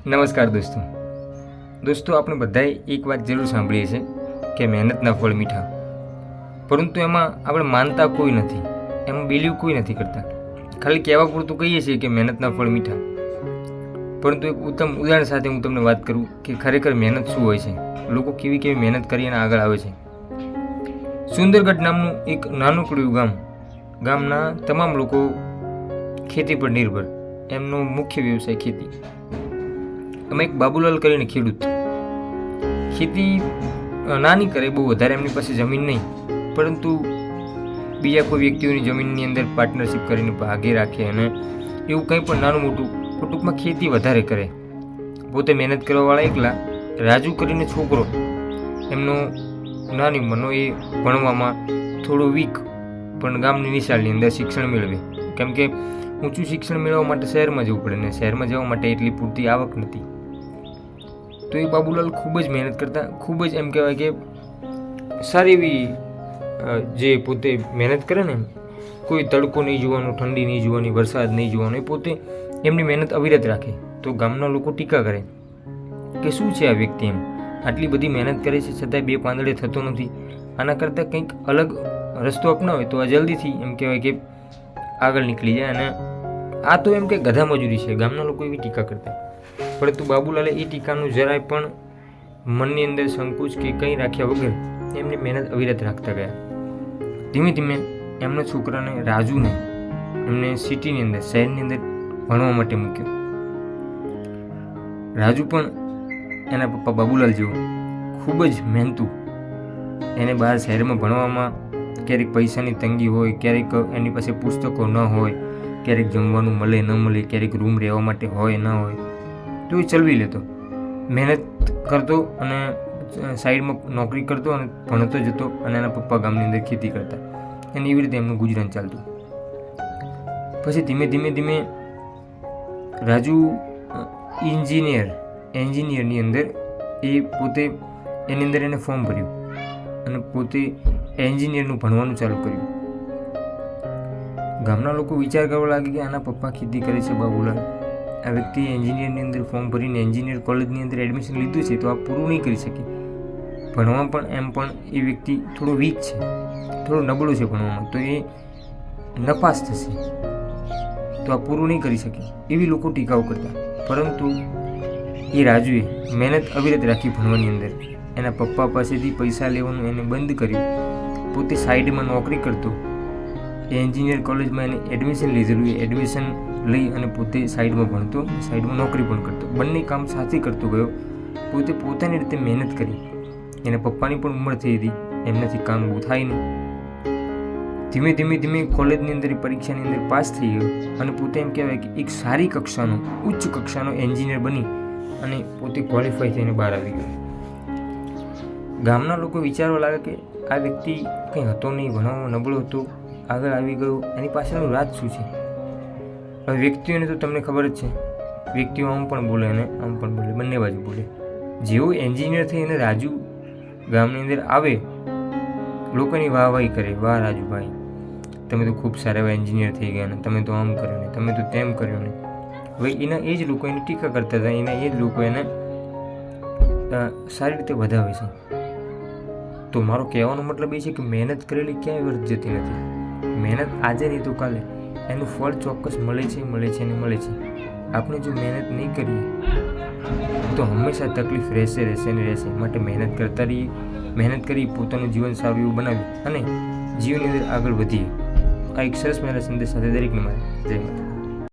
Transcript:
નમસ્કાર દોસ્તો, આપણે બધાએ એક વાત જરૂર સાંભળીએ છીએ કે મહેનતના ફળ મીઠા, પરંતુ એમાં આપણે માનતા કોઈ નથી, એમાં બિલીવ કોઈ નથી કરતા. ખાલી કહેવા પૂરતું કહીએ છીએ કે મહેનતના ફળ મીઠા, પરંતુ એક ઉત્તમ ઉદાહરણ સાથે હું તમને વાત કરું કે ખરેખર મહેનત શું હોય છે, લોકો કેવી મહેનત કરીને આગળ આવે છે. સુંદરગઢ નામનું એક નાનકડું ગામના તમામ લોકો ખેતી પર નિર્ભર. એમનો મુખ્ય વ્યવસાય ખેતી. અમે એક બાબુલાલ કરીને ખેડૂત, ખેતી નાની કરે, બહુ વધારે એમની પાસે જમીન નહીં, પરંતુ બીજા કોઈ વ્યક્તિઓની જમીનની અંદર પાર્ટનરશિપ કરીને ભાગે રાખે અને એવું કંઈ પણ નાનું મોટું, ટૂંકમાં ખેતી વધારે કરે. પોતે મહેનત કરવાવાળા એકલા. રાજુ કરીને છોકરો, એમનો નાની ઉંમરનો, એ ભણવામાં થોડો વીક, પણ ગામની નિશાળની અંદર શિક્ષણ મેળવે. કેમ કે ઊંચું શિક્ષણ મેળવવા માટે શહેરમાં જવું પડે ને શહેરમાં જવા માટે એટલી પૂરતી આવક નથી. તો એ બાબુલાલ ખૂબ જ મહેનત કરતા, ખૂબ જ એમ કહેવાય કે સારી એવી જે પોતે મહેનત કરે ને, કોઈ તડકો નહીં જોવાનો, ઠંડી નહીં જોવાની, વરસાદ નહીં જોવાનો, એ પોતે એમની મહેનત અવિરત રાખે. તો ગામના લોકો ટીકા કરે કે શું છે આ વ્યક્તિ, એમ આટલી બધી મહેનત કરે છે છતાંય બે પાંદડે થતો નથી, આના કરતાં કંઈક અલગ રસ્તો અપનાવે તો આ જલ્દીથી એમ કહેવાય કે આગળ નીકળી જાય. અને આ તો એમ કે ગધા મજૂરી છે, ગામના લોકો એવી ટીકા કરતા. પરંતુ બાબુલાલે એ ટીકાનું જરાય પણ મનની અંદર સંકોચ કે કંઈ રાખ્યા વગર એમની મહેનત અવિરત રાખતા ગયા. ધીમે ધીમે એમના છોકરાને રાજુને એમને સિટીની અંદર, શહેરની અંદર ભણવા માટે મૂક્યો. રાજુ પણ એના પપ્પા બાબુલાલ જેવો ખૂબ જ મહેનતુ. એને બહાર શહેરમાં ભણવામાં ક્યારેક પૈસાની તંગી હોય, ક્યારેક એની પાસે પુસ્તકો ન હોય, ક્યારેક જમવાનું મળે ન મળે, ક્યારેક રૂમ રહેવા માટે હોય ન હોય, તો એ ચલવી લેતો, મહેનત કરતો અને સાઈડમાં નોકરી કરતો અને ભણતો જતો, અને એના પપ્પા ગામની અંદર ખેતી કરતા, અને એવી રીતે એમનું ગુજરાન ચાલતું. પછી ધીમે ધીમે રાજુ એન્જિનિયરની અંદર એ પોતે એની અંદર એને ફોર્મ ભર્યું અને પોતે એન્જિનિયરનું ભણવાનું ચાલુ કર્યું. ગામના લોકો વિચાર કરવા લાગે કે આના પપ્પા ખેતી કરે છે, બાબુલાલ આ વ્યક્તિ એન્જિનિયરની અંદર ફોર્મ ભરીને એન્જિનિયર કોલેજની અંદર એડમિશન લીધું છે, તો આ પૂરું નહીં કરી શકે. ભણવામાં પણ એમ પણ એ વ્યક્તિ થોડો વીક છે, થોડો નબળો છે ભણવામાં, તો એ નપાસ થશે, તો આ પૂરું નહીં કરી શકે, એવી લોકો ટીકાઓ કરતા. પરંતુ એ રાજુએ મહેનત અવિરત રાખી ભણવાની અંદર. એના પપ્પા પાસેથી પૈસા લેવાનું એને બંધ કર્યું, પોતે સાઈડમાં નોકરી કરતો. એ એન્જિનિયર કોલેજમાં એને એડમિશન લીધેલું, એ એડમિશન લઈ અને પોતે સાઈડમાં ભણતો, સાઈડમાં નોકરી પણ કરતો. બંને કામ સાથે કરતો ગયો. પોતે પોતાની રીતે મહેનત કરી. એના પપ્પાની પણ ઉંમર થઈ હતી, એમનાથી કામ બહુ થાય નહીં. ધીમે કોલેજની અંદર, પરીક્ષાની અંદર પાસ થઈ ગયો અને પોતે એમ કહેવાય કે એક સારી કક્ષાનો, ઉચ્ચ કક્ષાનો એન્જિનિયર બની અને પોતે ક્વોલિફાય થઈને બહાર આવી ગયો. ગામના લોકો વિચારવા લાગે કે આ વ્યક્તિ કંઈ હતો નહીં, ભણવામાં નબળો હતો, આગળ આવી ગયો, એની પાછળનું રાજ શું છે? હવે વ્યક્તિઓને તો તમને ખબર જ છે, વ્યક્તિઓ આમ પણ બોલે અને આમ પણ બોલે, બંને બાજુ બોલે. જેવો એન્જિનિયર થઈ અને રાજુ ગામની અંદર આવે, લોકોની વાહવાહી કરે, વાહ રાજુભાઈ, તમે તો ખૂબ સારા એવા એન્જિનિયર થઈ ગયા ને, તમે તો આમ કર્યો ને, તમે તો તેમ કર્યો ને. હવે એના એ જ લોકો એની ટીકા કરતા હતા, એના એ જ લોકો એને સારી રીતે વધાવે છે. તો મારો કહેવાનો મતલબ એ છે કે મહેનત કરેલી ક્યાંય વ્યર્થ જતી નથી. મહેનત આજે નહીં તો કાલે એનું ફળ ચોક્કસ મળે છે. આપણે જો મહેનત નહીં કરીએ તો હંમેશા તકલીફ રહેશે. માટે મહેનત કરતા રહીએ, મહેનત કરી પોતાનું જીવન સારું એવું બનાવીએ અને જીવનની અંદર આગળ વધીએ. આ એક સરસ મહેનત સંદેશ સાથે દરેકને મારે જય માતા.